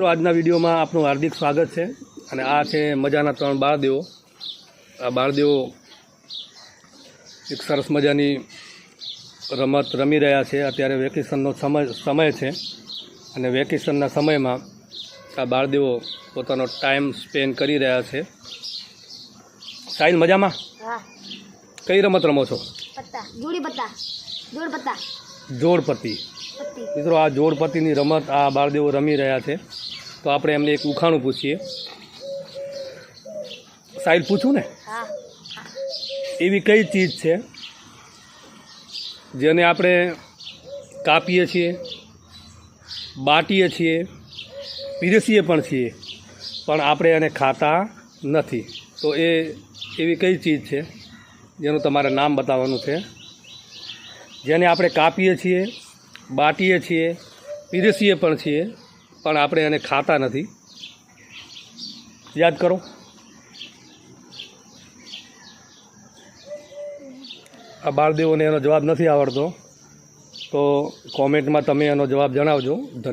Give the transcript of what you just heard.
આજના વિડીયોમાં આપનું હાર્દિક સ્વાગત છે અને આ છે મજાના 3 બાળદેવો। આ બાળદેવો એક સરસ મજાની રમત રમી રહ્યા છે। અત્યારે વેકેશનનો સમય છે અને વેકેશનના સમયમાં આ બાળદેવો પોતાનો ટાઈમ સ્પેન્ડ કરી રહ્યા છે। સાહિલ મજામાં? હા। કઈ રમત રમો છો? પત્તા, જોડી પત્તા, જોડ પત્તા, જોડપત્તી। પત્તી। મિત્રો આ જોડપત્તીની રમત આ બાળદેવો રમી રહ્યા છે। તો આપણે એમને એક ઉખાણું પૂછીએ। સાહિલ પૂછું ને? હા। એવી કઈ ચીજ છે જેને આપણે કાપીએ છીએ, બાટીએ છીએ, પીરસીએ પણ છીએ, પણ આપણે એને ખાતા નથી? તો એ એવી કઈ ચીજ છે જેનું તમારે નામ બતાવવાનું છે, જેને આપણે કાપીએ છીએ, બાટીએ છીએ, પીરસીએ પણ છીએ, પણ આપણે એને ખાતા નથી? યાદ કરો। આ બાળદેવોને એનો જવાબ નથી આવડતો તો કોમેન્ટમાં તમે એનો જવાબ જણાવજો।